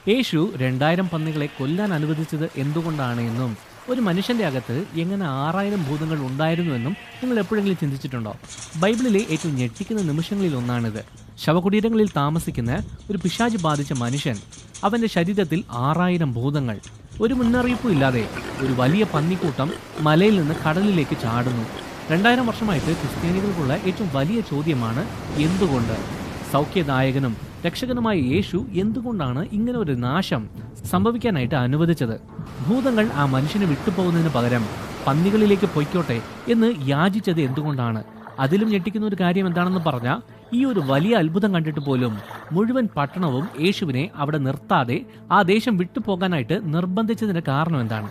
യേശു 2000 പന്നികളെ കൊല്ലാൻ അനുവദിച്ചത് എന്തുകൊണ്ടാണ് എന്നും ഒരു മനുഷ്യന്റെ അകത്ത് എങ്ങനെ 6000 ഭൂതങ്ങൾ ഉണ്ടായിരുന്നു എന്നും നിങ്ങൾ എപ്പോഴെങ്കിലും ചിന്തിച്ചിട്ടുണ്ടോ? ബൈബിളിലെ ഏറ്റവും ഞെട്ടിക്കുന്ന നിമിഷങ്ങളിൽ ഒന്നാണിത്. ശവകുടീരങ്ങളിൽ താമസിക്കുന്ന ഒരു പിശാച് ബാധിച്ച മനുഷ്യൻ, അവന്റെ ശരീരത്തിൽ 6000 ഭൂതങ്ങൾ. ഒരു മുന്നറിയിപ്പും ഇല്ലാതെ ഒരു വലിയ പന്നിക്കൂട്ടം മലയിൽ നിന്ന് കടലിലേക്ക് ചാടുന്നു. 2000 വർഷമായിട്ട് ക്രിസ്ത്യാനികൾക്കുള്ള ഏറ്റവും വലിയ ചോദ്യമാണ് എന്തുകൊണ്ട്? സൗഖ്യദായകനും രക്ഷകനുമായ യേശു എന്തുകൊണ്ടാണ് ഇങ്ങനെ ഒരു നാശം സംഭവിക്കാനായിട്ട് അനുവദിച്ചത്? ഭൂതങ്ങൾ ആ മനുഷ്യനെ വിട്ടുപോകുന്നതിന് പകരം പന്നികളിലേക്ക് പൊയ്ക്കോട്ടെ എന്ന് യാചിച്ചത് എന്തുകൊണ്ടാണ്? അതിലും ഞെട്ടിക്കുന്ന ഒരു കാര്യം എന്താണെന്ന് പറഞ്ഞാൽ, ഈ ഒരു വലിയ അത്ഭുതം കണ്ടിട്ട് പോലും മുഴുവൻ പട്ടണവും യേശുവിനെ അവിടെ നിർത്താതെ ആ ദേശം വിട്ടുപോകാനായിട്ട് നിർബന്ധിച്ചതിന്റെ കാരണം എന്താണ്?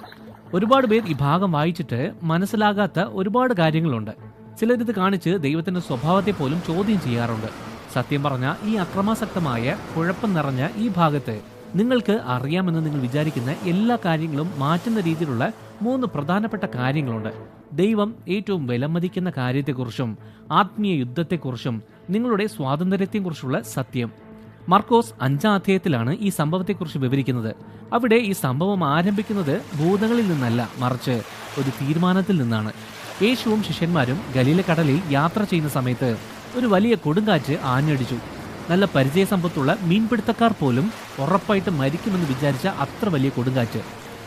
ഒരുപാട് പേർ ഈ ഭാഗം വായിച്ചിട്ട് മനസ്സിലാകാത്ത ഒരുപാട് കാര്യങ്ങളുണ്ട്. ചിലരിത് കാണിച്ച് ദൈവത്തിന്റെ സ്വഭാവത്തെ പോലും ചോദ്യം ചെയ്യാറുണ്ട്. സത്യം പറഞ്ഞ ഈ അക്രമാസക്തമായ കുഴപ്പം നിറഞ്ഞ ഈ ഭാഗത്ത് നിങ്ങൾക്ക് അറിയാമെന്ന് നിങ്ങൾ വിചാരിക്കുന്ന എല്ലാ കാര്യങ്ങളും മാറ്റുന്ന രീതിയിലുള്ള 3 പ്രധാനപ്പെട്ട കാര്യങ്ങളുണ്ട്. ദൈവം ഏറ്റവും വിലമതിക്കുന്ന കാര്യത്തെക്കുറിച്ചും ആത്മീയ യുദ്ധത്തെക്കുറിച്ചും നിങ്ങളുടെ സ്വാതന്ത്ര്യത്തെക്കുറിച്ചുള്ള സത്യം. മർക്കോസ് 5-ാം അധ്യായത്തിലാണ് ഈ സംഭവത്തെക്കുറിച്ച് വിവരിക്കുന്നത്. അവിടെ ഈ സംഭവം ആരംഭിക്കുന്നത് ഭൂതങ്ങളിൽ നിന്നല്ല, മറിച്ച് ഒരു തീരുമാനത്തിൽ നിന്നാണ്. യേശുവും ശിഷ്യന്മാരും ഗലീല കടലിൽ യാത്ര ചെയ്യുന്ന സമയത്ത് ഒരു വലിയ കൊടുങ്കാറ്റ് ആഞ്ഞടിച്ചു. നല്ല പരിചയസമ്പത്തുള്ള മീൻപിടുത്തക്കാർ പോലും ഉറപ്പായിട്ട് മരിക്കുമെന്ന് വിചാരിച്ച അത്ര വലിയ കൊടുങ്കാറ്റ്.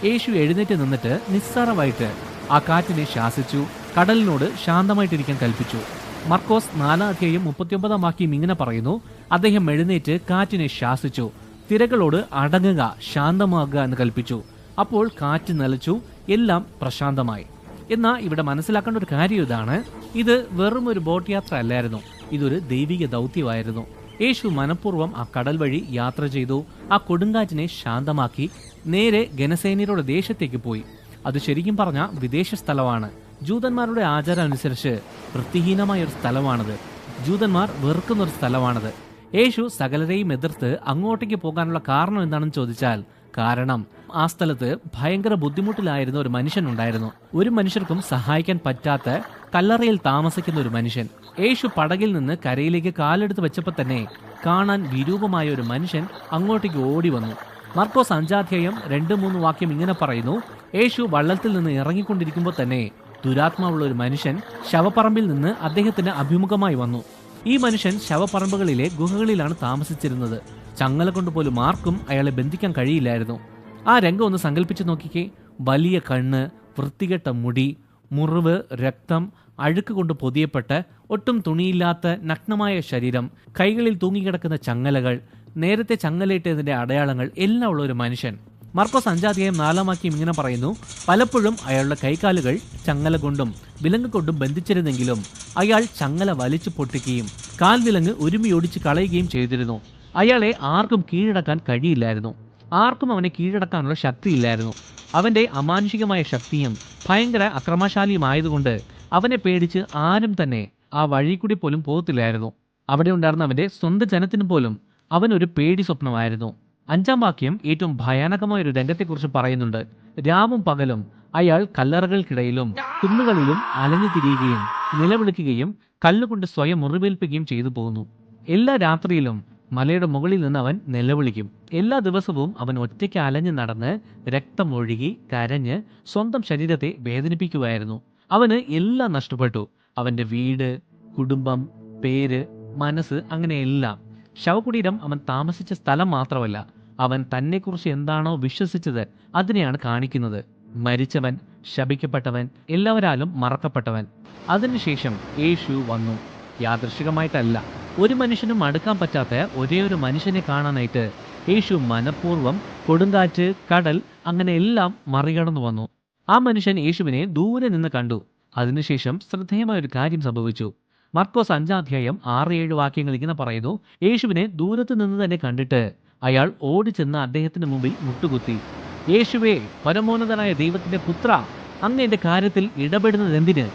യേശു എഴുന്നേറ്റ് നിന്നിട്ട് നിസ്സാരമായിട്ട് ആ കാറ്റിനെ ശാസിച്ചു, കടലിനോട് ശാന്തമായിട്ടിരിക്കാൻ കൽപ്പിച്ചു. മർക്കോസ് 4-ാം അധ്യായം 39-ാം വാക്യം ഇങ്ങനെ പറയുന്നു: അദ്ദേഹം എഴുന്നേറ്റ് കാറ്റിനെ ശാസിച്ചു, തിരകളോട് അടങ്ങുക, ശാന്തമാകുക എന്ന് കൽപ്പിച്ചു. അപ്പോൾ കാറ്റ് നിലച്ചു, എല്ലാം പ്രശാന്തമായി. എന്നാൽ ഇവിടെ മനസ്സിലാക്കേണ്ട ഒരു കാര്യം ഇതാണ്: ഇത് വെറും ഒരു ബോട്ട് യാത്ര അല്ലായിരുന്നു, ഇതൊരു ദൈവിക ദൗത്യമായിരുന്നു. യേശു മനഃപൂർവ്വം ആ കടൽ വഴി യാത്ര ചെയ്തു, ആ കൊടുങ്കാറ്റിനെ ശാന്തമാക്കി നേരെ ഗനസേനയുടെ ദേശത്തേക്ക് പോയി. അത് ശരിക്കും പറഞ്ഞ വിദേശ സ്ഥലമാണ്. ജൂതന്മാരുടെ ആചാരം അനുസരിച്ച് വൃത്തിഹീനമായ ഒരു സ്ഥലമാണത്. ജൂതന്മാർ വെറുക്കുന്ന ഒരു സ്ഥലമാണത്. യേശു സകലരെയും എതിർത്ത് അങ്ങോട്ടേക്ക് പോകാനുള്ള കാരണം എന്താണെന്ന് ചോദിച്ചാൽ, കാരണം ആ സ്ഥലത്ത് ഭയങ്കര ബുദ്ധിമുട്ടിലായിരുന്ന ഒരു മനുഷ്യൻ ഉണ്ടായിരുന്നു. ഒരു മനുഷ്യർക്കും സഹായിക്കാൻ പറ്റാത്ത കല്ലറയിൽ താമസിക്കുന്ന ഒരു മനുഷ്യൻ. യേശു പടകിൽ നിന്ന് കരയിലേക്ക് കാലെടുത്ത് വെച്ചപ്പോൾ തന്നെ കാണാൻ വിരൂപമായ ഒരു മനുഷ്യൻ അങ്ങോട്ടേക്ക് ഓടി വന്നു. മർക്കോസ് 5-ാം അധ്യായം 2-3 വാക്യം ഇങ്ങനെ പറയുന്നു: യേശു വള്ളത്തിൽ നിന്ന് ഇറങ്ങിക്കൊണ്ടിരിക്കുമ്പോൾ തന്നെ ദുരാത്മാവുള്ള ഒരു മനുഷ്യൻ ശവപ്പറമ്പിൽ നിന്ന് അദ്ദേഹത്തിന് അഭിമുഖമായി വന്നു. ഈ മനുഷ്യൻ ശവപ്പറമ്പുകളിലെ ഗുഹകളിലാണ് താമസിച്ചിരുന്നത്. ചങ്ങല കൊണ്ടുപോലും ആർക്കും അയാളെ ബന്ധിക്കാൻ കഴിയില്ലായിരുന്നു. ആ രംഗം ഒന്ന് സങ്കല്പിച്ച് നോക്കിക്കേ. വലിയ കണ്ണ്, വൃത്തികെട്ട മുടി, മുറിവ്, രക്തം, അഴുക്ക് കൊണ്ട് പൊതിയപ്പെട്ട് ഒട്ടും തുണിയില്ലാത്ത നഗ്നമായ ശരീരം, കൈകളിൽ തൂങ്ങിക്കിടക്കുന്ന ചങ്ങലകൾ, നേരത്തെ ചങ്ങലയിട്ടതിന്റെ അടയാളങ്ങൾ എല്ലാം ഉള്ള ഒരു മനുഷ്യൻ. മർക്കോസ് 5-ാം അധ്യായം 4-ാം വാക്യം ഇങ്ങനെ പറയുന്നു: പലപ്പോഴും അയാളുടെ കൈകാലുകൾ ചങ്ങല കൊണ്ടും വിലങ്ങ് കൊണ്ടും ബന്ധിച്ചിരുന്നെങ്കിലും അയാൾ ചങ്ങല വലിച്ചു പൊട്ടിക്കുകയും കാൽവിലങ്ങ് ഒരുമിയൊടിച്ച് കളയുകയും ചെയ്തിരുന്നു. അയാളെ ആർക്കും കീഴടക്കാൻ കഴിയില്ലായിരുന്നു. ആർക്കും അവനെ കീഴടക്കാനുള്ള ശക്തിയില്ലായിരുന്നു. അവന്റെ അമാനുഷികമായ ശക്തിയും ഭയങ്കര അക്രമശാലിയുമായതുകൊണ്ട് അവനെ പേടിച്ച് ആരും തന്നെ ആ വഴി കൂടി പോലും പോകത്തില്ലായിരുന്നു. അവിടെ ഉണ്ടായിരുന്ന അവന്റെ സ്വന്തം ജനത്തിന് പോലും അവനൊരു പേടി സ്വപ്നമായിരുന്നു. 5-ാം വാക്യം ഏറ്റവും ഭയാനകമായ ഒരു രംഗത്തെക്കുറിച്ച് പറയുന്നുണ്ട്. രാവും പകലും അയാൾ കല്ലറകൾക്കിടയിലും കുന്നുകളിലും അലഞ്ഞു തിരിയുകയും നിലവിളിക്കുകയും കല്ലുകൊണ്ട് സ്വയം മുറിവേൽപ്പിക്കുകയും ചെയ്തു പോകുന്നു. എല്ലാ രാത്രിയിലും മലയുടെ മുകളിൽ നിന്ന് അവൻ നിലവിളിക്കും. എല്ലാ ദിവസവും അവൻ ഒറ്റയ്ക്ക് അലഞ്ഞു നടന്ന് രക്തമൊഴുകി കരഞ്ഞ് സ്വന്തം ശരീരത്തെ വേദനിപ്പിക്കുമായിരുന്നു. അവന് എല്ലാം നഷ്ടപ്പെട്ടു. അവന്റെ വീട്, കുടുംബം, പേര്, മനസ്സ്, അങ്ങനെ എല്ലാം. ശവകുടീരം അവൻ താമസിച്ച സ്ഥലം മാത്രമല്ല, അവൻ തന്നെക്കുറിച്ച് എന്താണോ വിശ്വസിച്ചത് അതിനെയാണ് കാണിക്കുന്നത്. മരിച്ചവൻ, ശപിക്കപ്പെട്ടവൻ, എല്ലാവരാലും മറക്കപ്പെട്ടവൻ. അതിനുശേഷം യേശു വന്നു. യാദൃശികമായിട്ടല്ല. ഒരു മനുഷ്യനും അടുക്കാൻ പറ്റാത്ത ഒരേ ഒരു മനുഷ്യനെ കാണാനായിട്ട് യേശു മനഃപൂർവ്വം കൊടുങ്കാറ്റ്, കടൽ, അങ്ങനെ എല്ലാം മറികടന്നു വന്നു. ആ മനുഷ്യൻ യേശുവിനെ ദൂരെ നിന്ന് കണ്ടു. അതിനുശേഷം ശ്രദ്ധേയമായ ഒരു കാര്യം സംഭവിച്ചു. മർക്കോസ് 5-ാം അധ്യായം 6-7 വാക്യങ്ങൾ ഇങ്ങനെ പറയുന്നു: യേശുവിനെ ദൂരത്ത് നിന്ന് തന്നെ കണ്ടിട്ട് അയാൾ ഓടിച്ചെന്ന് അദ്ദേഹത്തിന് മുമ്പിൽ മുട്ടുകുത്തി. യേശുവേ, പരമോന്നതനായ ദൈവത്തിന്റെ പുത്ര, അങ്ങ് എന്റെ കാര്യത്തിൽ ഇടപെടുന്നത് എന്തിന്?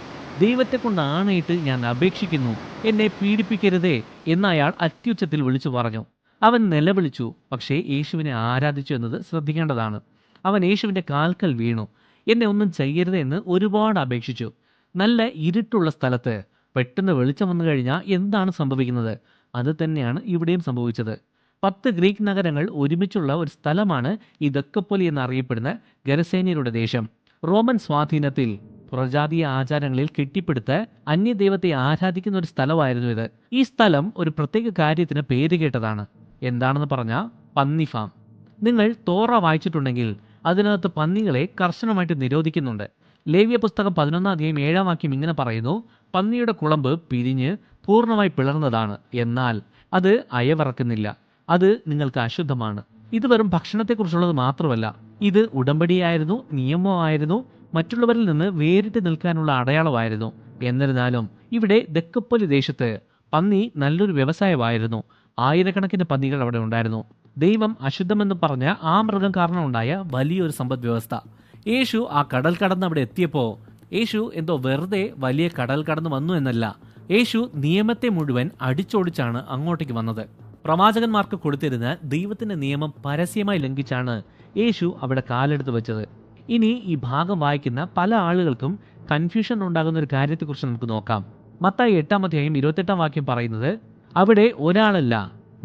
ദൈവത്തെ കൊണ്ട് ആണയിട്ട് ഞാൻ അപേക്ഷിക്കുന്നു, എന്നെ പീഡിപ്പിക്കരുതേ എന്ന് അയാൾ അത്യുച്ചത്തിൽ വിളിച്ചു പറഞ്ഞു. അവൻ നിലവിളിച്ചു, പക്ഷേ യേശുവിനെ ആരാധിച്ചു എന്നത് ശ്രദ്ധിക്കേണ്ടതാണ്. അവൻ യേശുവിന്റെ കാൽക്കൽ വീണു. എന്നെ ഒന്നും ചെയ്യരുത് എന്ന് ഒരുപാട് അപേക്ഷിച്ചു. നല്ല ഇരുട്ടുള്ള സ്ഥലത്ത് പെട്ടെന്ന് വെളിച്ചം വന്നു കഴിഞ്ഞാൽ എന്താണ് സംഭവിക്കുന്നത്? അത് തന്നെയാണ് ഇവിടെയും സംഭവിച്ചത്. 10 ഗ്രീക്ക് നഗരങ്ങൾ ഒരുമിച്ചുള്ള ഒരു സ്ഥലമാണ് ഈ ദക്കപ്പൊലി എന്നറിയപ്പെടുന്ന ഗരസേന്യരുടെ ദേശം. റോമൻ സ്വാധീനത്തിൽ പ്രജാതീയ ആചാരങ്ങളിൽ കെട്ടിപ്പടുത്ത് അന്യദൈവത്തെ ആരാധിക്കുന്ന ഒരു സ്ഥലമായിരുന്നു ഇത്. ഈ സ്ഥലം ഒരു പ്രത്യേക കാര്യത്തിന് പേരുകേട്ടതാണ്. എന്താണെന്ന് പറഞ്ഞാൽ പന്നി ഫാം. നിങ്ങൾ തോറ വായിച്ചിട്ടുണ്ടെങ്കിൽ അതിനകത്ത് പന്നികളെ കർശനമായിട്ട് നിരോധിക്കുന്നുണ്ട്. ലേവ്യ പുസ്തകം 11 അധ്യായം 7 വാക്യം ഇങ്ങനെ പറയുന്നു: പന്നിയുടെ കുളമ്പ് പിരിഞ്ഞ് പൂർണ്ണമായി പിളർന്നതാണ്, എന്നാൽ അത് അയവിറക്കുന്നില്ല, അത് നിങ്ങൾക്ക് അശുദ്ധമാണ്. ഇത് വെറും ഭക്ഷണത്തെക്കുറിച്ചുള്ളത് മാത്രമല്ല, ഇത് ഉടമ്പടിയായിരുന്നു, നിയമമായിരുന്നു, മറ്റുള്ളവരിൽ നിന്ന് വേറിട്ട് നിൽക്കാനുള്ള അടയാളമായിരുന്നു. എന്നിരുന്നാലും ഇവിടെ ദക്കപ്പൊലി ദേശത്ത് പന്നി നല്ലൊരു വ്യവസായമായിരുന്നു. ആയിരക്കണക്കിന് പന്നികൾ അവിടെ ഉണ്ടായിരുന്നു. ദൈവം അശുദ്ധമെന്ന് പറഞ്ഞ ആ മൃഗം കാരണം ഉണ്ടായ വലിയൊരു സമ്പദ് വ്യവസ്ഥ. യേശു ആ കടൽ കടന്ന് അവിടെ എത്തിയപ്പോൾ യേശു എന്തോ വെറുതെ വലിയ കടൽ കടന്ന് വന്നു എന്നല്ല, യേശു നിയമത്തെ മുഴുവൻ അടിച്ചോടിച്ചാണ് അങ്ങോട്ടേക്ക് വന്നത്. പ്രവാചകന്മാർക്ക് കൊടുത്തിരുന്ന ദൈവത്തിന്റെ നിയമം പരസ്യമായി ലംഘിച്ചാണ് യേശു അവിടെ കാലെടുത്ത് വെച്ചത്. ഇനി ഈ ഭാഗം വായിക്കുന്ന പല ആളുകൾക്കും കൺഫ്യൂഷൻ ഉണ്ടാകുന്ന ഒരു കാര്യത്തെക്കുറിച്ച് നമുക്ക് നോക്കാം. മത്തായി 8 അധ്യായം 28 വാക്യം പറയുന്നത് അവിടെ ഒരാളല്ല,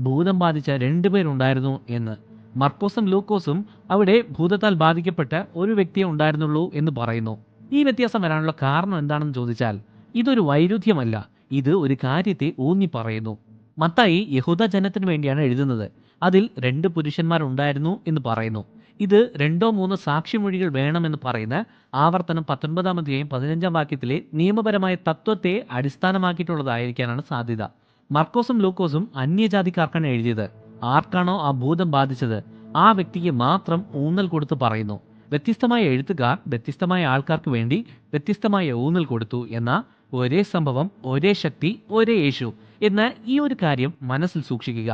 ഭൂതം ബാധിച്ച 2 പേരുണ്ടായിരുന്നു എന്ന്. മർക്കോസും ലൂക്കോസും അവിടെ ഭൂതത്താൽ ബാധിക്കപ്പെട്ട ഒരു വ്യക്തിയെ ഉണ്ടായിരുന്നുള്ളൂ എന്ന് പറയുന്നു. ഈ വ്യത്യാസം വരാനുള്ള കാരണം എന്താണെന്ന് ചോദിച്ചാൽ ഇതൊരു വൈരുദ്ധ്യമല്ല, ഇത് ഒരു കാര്യത്തെ ഊന്നി പറയുന്നു. മത്തായി യഹൂദ ജനത്തിന് വേണ്ടിയാണ് എഴുതുന്നത്. അതിൽ 2 പുരുഷന്മാരുണ്ടായിരുന്നു എന്ന് പറയുന്നു. ഇത് 2-3 സാക്ഷിമൊഴികൾ വേണമെന്ന് പറയുന്ന ആവർത്തനം 19 അധ്യായം 15 വാക്യത്തിലെ നിയമപരമായ തത്വത്തെ അടിസ്ഥാനമാക്കിയിട്ടുള്ളതായിരിക്കാനാണ് സാധ്യത. മർക്കോസും ലൂക്കോസും അന്യജാതിക്കാർക്കാണ് എഴുതിയത്. ആർക്കാണോ ആ ഭൂതം ബാധിച്ചത് ആ വ്യക്തിക്ക് മാത്രം ഊന്നൽ കൊടുത്ത് പറയുന്നു. വ്യത്യസ്തമായ എഴുത്തുകാർ വ്യത്യസ്തമായ ആൾക്കാർക്ക് വേണ്ടി വ്യത്യസ്തമായ ഊന്നൽ കൊടുത്തു എന്ന ഒരേ സംഭവം, ഒരേ ശക്തി, ഒരേ യേശു എന്ന ഈ ഒരു കാര്യം മനസ്സിൽ സൂക്ഷിക്കുക.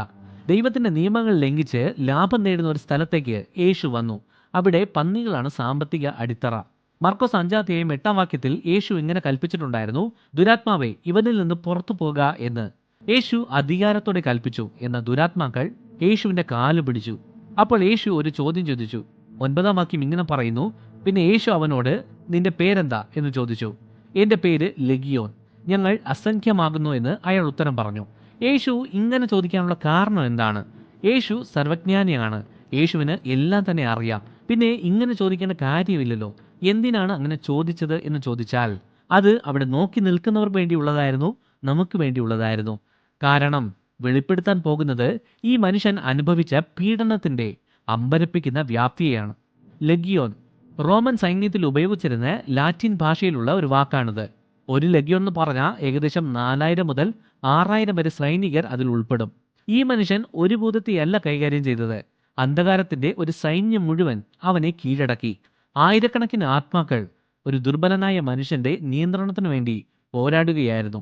ദൈവത്തിന്റെ നിയമങ്ങൾ ലംഘിച്ച് ലാഭം നേടുന്ന ഒരു സ്ഥലത്തേക്ക് യേശു വന്നു. അവിടെ പന്നികളാണ് സാമ്പത്തിക അടിത്തറ. മർക്കോസ് 5 അധ്യായം 8 വാക്യത്തിൽ യേശു ഇങ്ങനെ കൽപ്പിച്ചിട്ടുണ്ടായിരുന്നു: ദുരാത്മാവേ, ഇവനിൽ നിന്ന് പുറത്തു പോക എന്ന്. യേശു അധികാരത്തോടെ കൽപ്പിച്ചു. എന്ന ദുരാത്മാക്കൾ യേശുവിന്റെ കാല് പിടിച്ചു. അപ്പോൾ യേശു ഒരു ചോദ്യം ചോദിച്ചു. 9 വാക്യം ഇങ്ങനെ പറയുന്നു: പിന്നെ യേശു അവനോട്, നിന്റെ പേരെന്താ എന്ന് ചോദിച്ചു. എന്റെ പേര് ലഗിയോൻ, ഞങ്ങൾ അസംഖ്യമാകുന്നു എന്ന് അയാൾ ഉത്തരം പറഞ്ഞു. യേശു ഇങ്ങനെ ചോദിക്കാനുള്ള കാരണം എന്താണ്? യേശു സർവജ്ഞാനിയാണ്. യേശുവിന് എല്ലാം തന്നെ അറിയാം. പിന്നെ ഇങ്ങനെ ചോദിക്കേണ്ട കാര്യമില്ലല്ലോ. എന്തിനാണ് അങ്ങനെ ചോദിച്ചത് എന്ന് ചോദിച്ചാൽ അത് അവിടെ നോക്കി നിൽക്കുന്നവർക്ക് വേണ്ടിയുള്ളതായിരുന്നു, നമുക്ക് വേണ്ടിയുള്ളതായിരുന്നു. കാരണം വെളിപ്പെടുത്താൻ പോകുന്നത് ഈ മനുഷ്യൻ അനുഭവിച്ച പീഡനത്തിന്റെ അമ്പരപ്പിക്കുന്ന വ്യാപ്തിയെയാണ്. ലഗിയോൻ റോമൻ സൈന്യത്തിൽ ഉപയോഗിച്ചിരുന്ന ലാറ്റിൻ ഭാഷയിലുള്ള ഒരു വാക്കാണിത്. ഒരു ലഗിയോൻ എന്ന് പറഞ്ഞാൽ ഏകദേശം 4000 മുതൽ 6000 വരെ സൈനികർ അതിൽ ഉൾപ്പെടും. ഈ മനുഷ്യൻ ഒരു ഭൂതത്തെയല്ല കൈകാര്യം ചെയ്തത്, അന്ധകാരത്തിന്റെ ഒരു സൈന്യം മുഴുവൻ അവനെ കീഴടക്കി. ആയിരക്കണക്കിന് ആത്മാക്കൾ ഒരു ദുർബലനായ മനുഷ്യന്റെ നിയന്ത്രണത്തിനു വേണ്ടി പോരാടുകയായിരുന്നു.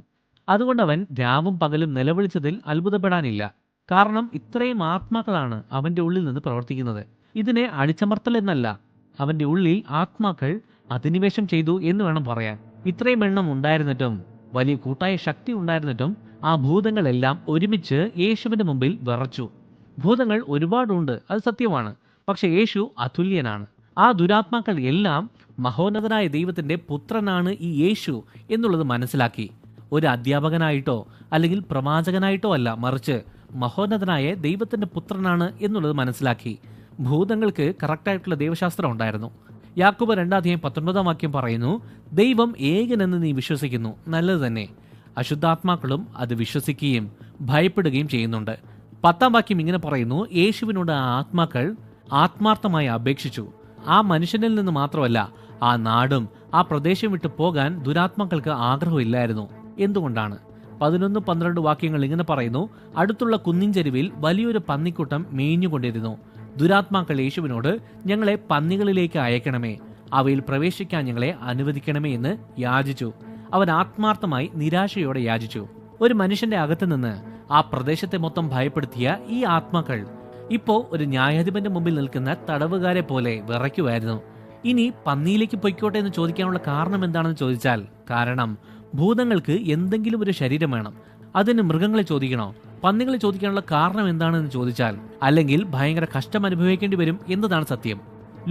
അതുകൊണ്ട് അവൻ രാവും പകലും നിലവിളിച്ചതിൽ അത്ഭുതപ്പെടാനില്ല. കാരണം ഇത്രയും ആത്മാക്കളാണ് അവന്റെ ഉള്ളിൽ നിന്ന് പ്രവർത്തിക്കുന്നത്. ഇതിനെ അടിച്ചമർത്തൽ എന്നല്ല, അവന്റെ ഉള്ളിൽ ആത്മാക്കൾ അധിനിവേശം ചെയ്തു എന്ന് വേണം പറയാൻ. ഇത്രയും എണ്ണം ഉണ്ടായിരുന്നിട്ടും, വലിയ കൂട്ടായ ശക്തി ഉണ്ടായിരുന്നിട്ടും ആ ഭൂതങ്ങളെല്ലാം ഒരുമിച്ച് യേശുവിന്റെ മുമ്പിൽ വിറച്ചു. ഭൂതങ്ങൾ ഒരുപാടുണ്ട്, അത് സത്യമാണ്. പക്ഷെ യേശു അതുല്യനാണ്. ആ ദുരാത്മാക്കൾ എല്ലാം മഹോന്നതനായ ദൈവത്തിന്റെ പുത്രനാണ് ഈ യേശു എന്നുള്ളത് മനസ്സിലാക്കി. ഒരു അധ്യാപകനായിട്ടോ അല്ലെങ്കിൽ പ്രവാചകനായിട്ടോ അല്ല, മറിച്ച് മഹോന്നതനായ ദൈവത്തിന്റെ പുത്രനാണ് എന്നുള്ളത് മനസ്സിലാക്കി. ഭൂതങ്ങൾക്ക് കറക്റ്റായിട്ടുള്ള ദൈവശാസ്ത്രം ഉണ്ടായിരുന്നു. യാക്കോബ് 2 അധ്യായം 19 വാക്യം പറയുന്നു: ദൈവം ഏകനെന്ന് നീ വിശ്വസിക്കുന്നു, നല്ലത് തന്നെ. അശുദ്ധാത്മാക്കളും അത് വിശ്വസിക്കുകയും ഭയപ്പെടുകയും ചെയ്യുന്നുണ്ട്. 10 വാക്യം ഇങ്ങനെ പറയുന്നു: യേശുവിനോട് ആ ആത്മാക്കൾ ആത്മാർത്ഥമായി അപേക്ഷിച്ചു. ആ മനുഷ്യനിൽ നിന്ന് മാത്രമല്ല, ആ നാടും ആ പ്രദേശം വിട്ടു പോകാൻ ദുരാത്മാക്കൾക്ക് ആഗ്രഹമില്ലായിരുന്നു. എന്തുകൊണ്ടാണ്? 11-12 വാക്യങ്ങൾ ഇങ്ങനെ പറയുന്നു: അടുത്തുള്ള കുന്നിൻചെരുവിൽ വലിയൊരു പന്നിക്കൂട്ടം മേഞ്ഞുകൊണ്ടിരുന്നു. ദുരാത്മാക്കൾ യേശുവിനോട്, ഞങ്ങളെ പന്നികളിലേക്ക് അയക്കണമേ, അവയിൽ പ്രവേശിക്കാൻ ഞങ്ങളെ അനുവദിക്കണമേ എന്ന് യാചിച്ചു. അവൻ ആത്മാർത്ഥമായി നിരാശയോടെ യാചിച്ചു. ഒരു മനുഷ്യന്റെ അകത്ത് നിന്ന് ആ പ്രദേശത്തെ മൊത്തം ഭയപ്പെടുത്തിയ ഈ ആത്മാക്കൾ ഇപ്പോ ഒരു ന്യായാധിപന്റെ മുമ്പിൽ നിൽക്കുന്ന തടവുകാരെ പോലെ വിറയ്ക്കുമായിരുന്നു. ഇനി പന്നിയിലേക്ക് പൊയ്ക്കോട്ടെ എന്ന് ചോദിക്കാനുള്ള കാരണം എന്താണെന്ന് ചോദിച്ചാൽ, കാരണം ഭൂതങ്ങൾക്ക് എന്തെങ്കിലും ഒരു ശരീരം വേണം. അതിന് മൃഗങ്ങളെ ചോദിക്കണോ? പന്നികളെ ചോദിക്കാനുള്ള കാരണം എന്താണെന്ന് ചോദിച്ചാൽ, അല്ലെങ്കിൽ ഭയങ്കര കഷ്ടം അനുഭവിക്കേണ്ടി വരും എന്നതാണ് സത്യം.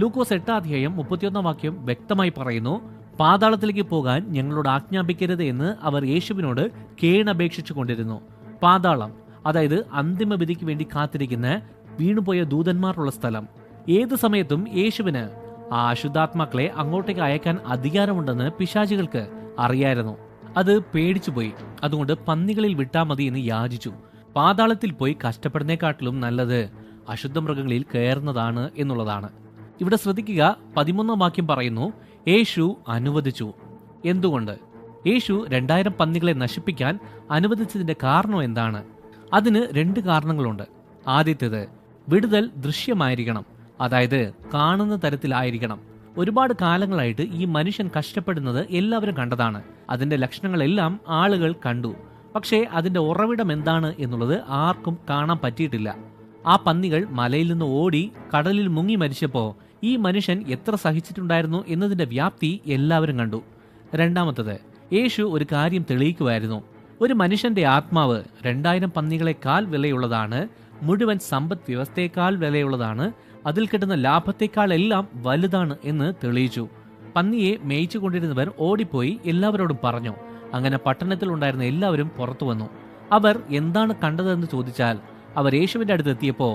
ലൂക്കോസ് 8 അധ്യായം 31 വാക്യം വ്യക്തമായി പറയുന്നു: പാതാളത്തിലേക്ക് പോകാൻ ഞങ്ങളോട് ആജ്ഞാപിക്കരുത് എന്ന് അവർ യേശുവിനോട് കേണപേക്ഷിച്ചു കൊണ്ടിരുന്നു. പാതാളം അതായത് അന്തിമ വിധിക്ക് വേണ്ടി കാത്തിരിക്കുന്ന വീണുപോയ ദൂതന്മാരുള്ള സ്ഥലം. ഏത് സമയത്തും യേശുവിന് ആ അശുദ്ധാത്മാക്കളെ അങ്ങോട്ടേക്ക് അയക്കാൻ അധികാരമുണ്ടെന്ന് പിശാചികൾക്ക് അറിയായിരുന്നു. അത് പേടിച്ചുപോയി. അതുകൊണ്ട് പന്നികളിൽ വിട്ടാ മതി എന്ന് യാചിച്ചു. പാതാളത്തിൽ പോയി കഷ്ടപ്പെടുന്നേക്കാട്ടിലും നല്ലത് അശുദ്ധ മൃഗങ്ങളിൽ കയറുന്നതാണ് എന്നുള്ളതാണ്. ഇവിടെ ശ്രദ്ധിക്കുക, 13 വാക്യം പറയുന്നു, യേശു അനുവദിച്ചു. എന്തുകൊണ്ട്? യേശു 2000 പന്നികളെ നശിപ്പിക്കാൻ അനുവദിച്ചതിന്റെ കാരണം എന്താണ്? അതിന് 2 കാരണങ്ങളുണ്ട്. ആദ്യത്തേത്, വിടുതൽ ദൃശ്യമായിരിക്കണം, അതായത് കാണുന്ന തരത്തിലായിരിക്കണം. ഒരുപാട് കാലങ്ങളായിട്ട് ഈ മനുഷ്യൻ കഷ്ടപ്പെടുന്നത് എല്ലാവരും കണ്ടതാണ്. അതിന്റെ ലക്ഷണങ്ങളെല്ലാം ആളുകൾ കണ്ടു. പക്ഷേ അതിന്റെ ഉറവിടം എന്താണ് എന്നുള്ളത് ആർക്കും കാണാൻ പറ്റിയിട്ടില്ല. ആ പന്നികൾ മലയിൽ നിന്ന് ഓടി കടലിൽ മുങ്ങി മരിച്ചപ്പോൾ ഈ മനുഷ്യൻ എത്ര സഹിച്ചിട്ടുണ്ടായിരുന്നു എന്നതിന്റെ വ്യാപ്തി എല്ലാവരും കണ്ടു. രണ്ടാമത്തത്, യേശു ഒരു കാര്യം തെളിയിക്കുമായിരുന്നു. ഒരു മനുഷ്യന്റെ ആത്മാവ് 2000 പന്നികളെക്കാൾ വിലയുള്ളതാണ്, മുഴുവൻ സമ്പദ് വ്യവസ്ഥയേക്കാൾ വിലയുള്ളതാണ്, അതിൽ കിട്ടുന്ന ലാഭത്തെക്കാൾ എല്ലാം വലുതാണ് എന്ന് തെളിയിച്ചു. പന്നിയെ മേയിച്ചു കൊണ്ടിരുന്നവർ ഓടിപ്പോയി എല്ലാവരോടും പറഞ്ഞു. അങ്ങനെ പട്ടണത്തിൽ ഉണ്ടായിരുന്ന എല്ലാവരും പുറത്തു വന്നു. അവർ എന്താണ് കണ്ടതെന്ന് ചോദിച്ചാൽ, അവർ യേശുവിന്റെ അടുത്ത് എത്തിയപ്പോൾ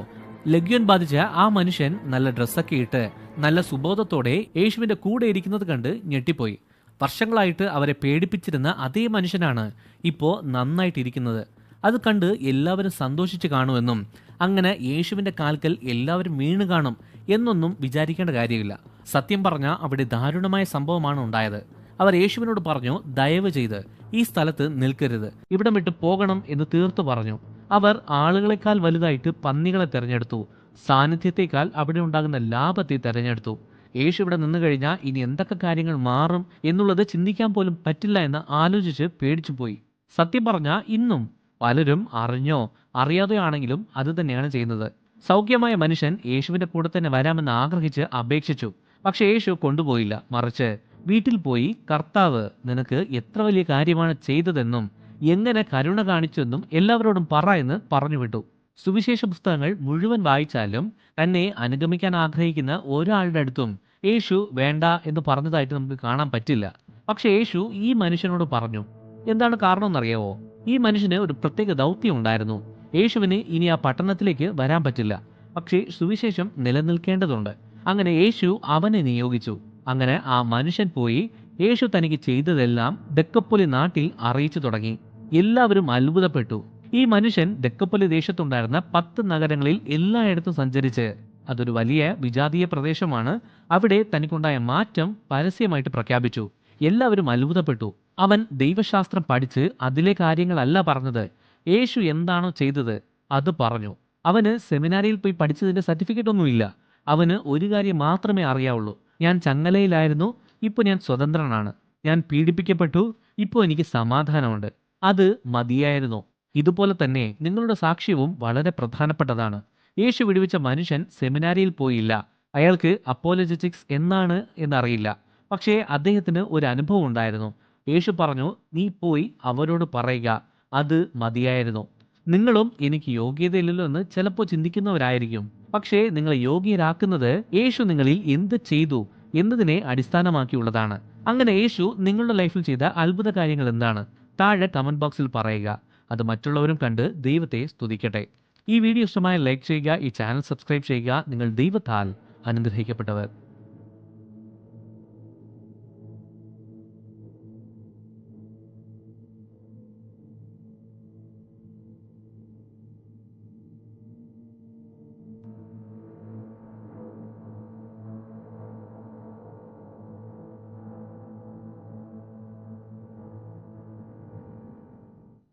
ലഗ്യോൻ ബാധിച്ച ആ മനുഷ്യൻ നല്ല ഡ്രസ്സൊക്കെ ഇട്ട് നല്ല സുബോധത്തോടെ യേശുവിന്റെ കൂടെ ഇരിക്കുന്നത് കണ്ട് ഞെട്ടിപ്പോയി. വർഷങ്ങളായിട്ട് അവരെ പേടിപ്പിച്ചിരുന്ന അതേ മനുഷ്യനാണ് ഇപ്പോൾ നന്നായിട്ടിരിക്കുന്നത്. അത് കണ്ട് എല്ലാവരും സന്തോഷിച്ച് കാണുമെന്നും അങ്ങനെ യേശുവിന്റെ കാൽക്കൽ എല്ലാവരും വീണ് കാണും എന്നൊന്നും വിചാരിക്കേണ്ട കാര്യമില്ല. സത്യം പറഞ്ഞാൽ അവിടെ ദാരുണമായ സംഭവമാണ് ഉണ്ടായത്. അവർ യേശുവിനോട് പറഞ്ഞു, ദയവ് ചെയ്ത് ഈ സ്ഥലത്ത് നിൽക്കരുത്, ഇവിടം വിട്ട് പോകണം എന്ന് തീർത്തു പറഞ്ഞു. അവർ ആളുകളെക്കാൾ വലുതായിട്ട് പന്നികളെ തെരഞ്ഞെടുത്തു. സാന്നിധ്യത്തെക്കാൾ അവിടെ ഉണ്ടാകുന്ന ലാഭത്തെ തെരഞ്ഞെടുത്തു. യേശു ഇവിടെ നിന്ന് കഴിഞ്ഞാൽ ഇനി എന്തൊക്കെ കാര്യങ്ങൾ മാറും എന്നുള്ളത് ചിന്തിക്കാൻ പോലും പറ്റില്ല എന്ന് ആലോചിച്ച് പേടിച്ചുപോയി. സത്യം പറഞ്ഞാൽ ഇന്നും പലരും അറിഞ്ഞോ അറിയാതെയോ ആണെങ്കിലും അത് തന്നെയാണ് ചെയ്യുന്നത്. സൗഖ്യമായ മനുഷ്യൻ യേശുവിന്റെ കൂടെ തന്നെ വരാമെന്ന് ആഗ്രഹിച്ച് അപേക്ഷിച്ചു. പക്ഷെ യേശു കൊണ്ടുപോയില്ല. മറിച്ച് വീട്ടിൽ പോയി, കർത്താവ് നിനക്ക് എത്ര വലിയ കാര്യമാണ് ചെയ്തതെന്നും എങ്ങനെ കരുണ കാണിച്ചെന്നും എല്ലാവരോടും പറ എന്ന് പറഞ്ഞു വിട്ടു. സുവിശേഷ പുസ്തകങ്ങൾ മുഴുവൻ വായിച്ചാലും തന്നെ അനുഗമിക്കാൻ ആഗ്രഹിക്കുന്ന ഒരാളുടെ അടുത്തും യേശു വേണ്ട എന്ന് പറഞ്ഞതായിട്ട് നമുക്ക് കാണാൻ പറ്റില്ല. പക്ഷെ യേശു ഈ മനുഷ്യനോട് പറഞ്ഞു. എന്താണ് കാരണം എന്നറിയാവോ? ഈ മനുഷ്യന് ഒരു പ്രത്യേക ദൗത്യം ഉണ്ടായിരുന്നു. യേശുവിന് ഇനി ആ പട്ടണത്തിലേക്ക് വരാൻ പറ്റില്ല, പക്ഷേ സുവിശേഷം നിലനിൽക്കേണ്ടതുണ്ട്. അങ്ങനെ യേശു അവനെ നിയോഗിച്ചു. അങ്ങനെ ആ മനുഷ്യൻ പോയി യേശു തനിക്ക് ചെയ്തതെല്ലാം ദെക്കപ്പൊലി നാട്ടിൽ അറിയിച്ചു തുടങ്ങി. എല്ലാവരും അത്ഭുതപ്പെട്ടു. ഈ മനുഷ്യൻ ദെക്കപ്പൊലി ദേശത്തുണ്ടായിരുന്ന 10 നഗരങ്ങളിൽ എല്ലായിടത്തും സഞ്ചരിച്ച്, അതൊരു വലിയ വിജാതീയ പ്രദേശമാണ്, അവിടെ തനിക്കുണ്ടായ മാറ്റം പരസ്യമായിട്ട് പ്രഖ്യാപിച്ചു. എല്ലാവരും അത്ഭുതപ്പെട്ടു. അവൻ ദൈവശാസ്ത്രം പഠിച്ച് അതിലെ കാര്യങ്ങളല്ല പറഞ്ഞത്, യേശു എന്താണോ ചെയ്തത് അത് പറഞ്ഞു. അവന് സെമിനാരിയിൽ പോയി പഠിച്ചതിന്റെ സർട്ടിഫിക്കറ്റ് ഒന്നുമില്ല. അവന് ഒരു കാര്യം മാത്രമേ അറിയാവുള്ളൂ, ഞാൻ ചങ്ങലയിലായിരുന്നു, ഇപ്പോൾ ഞാൻ സ്വതന്ത്രനാണ്. ഞാൻ പീഡിപ്പിക്കപ്പെട്ടു, ഇപ്പോൾ എനിക്ക് സമാധാനമുണ്ട്. അത് മതിയായിരുന്നു. ഇതുപോലെ തന്നെ നിങ്ങളുടെ സാക്ഷ്യവും വളരെ പ്രധാനപ്പെട്ടതാണ്. യേശു വിടുവിച്ച മനുഷ്യൻ സെമിനാരിയിൽ പോയില്ല. അയാൾക്ക് അപ്പോളജറ്റിക്സ് എന്നാണ് എന്നറിയില്ല. പക്ഷേ അദ്ദേഹത്തിന് ഒരു അനുഭവം ഉണ്ടായിരുന്നു. യേശു പറഞ്ഞു, നീ പോയി അവരോട് പറയുക, അത് മതിയായിരുന്നു. നിങ്ങളും എനിക്ക് യോഗ്യതയില്ലല്ലോ എന്ന് ചിലപ്പോൾ ചിന്തിക്കുന്നവരായിരിക്കും. പക്ഷേ നിങ്ങളെ യോഗ്യരാക്കുന്നത് യേശു നിങ്ങളിൽ എന്ത് ചെയ്തു എന്നതിനെ അടിസ്ഥാനമാക്കിയുള്ളതാണ്. അങ്ങനെ യേശു നിങ്ങളുടെ ലൈഫിൽ ചെയ്ത അത്ഭുത കാര്യങ്ങൾ എന്താണ്? താഴെ കമന്റ് ബോക്സിൽ പറയുക. അത് മറ്റുള്ളവരും കണ്ട് ദൈവത്തെ സ്തുതിക്കട്ടെ. ഈ വീഡിയോ ഇഷ്ടമായ ലൈക്ക് ചെയ്യുക, ഈ ചാനൽ സബ്സ്ക്രൈബ് ചെയ്യുക. നിങ്ങൾ ദൈവത്താൽ അനുഗ്രഹിക്കപ്പെട്ടവർ.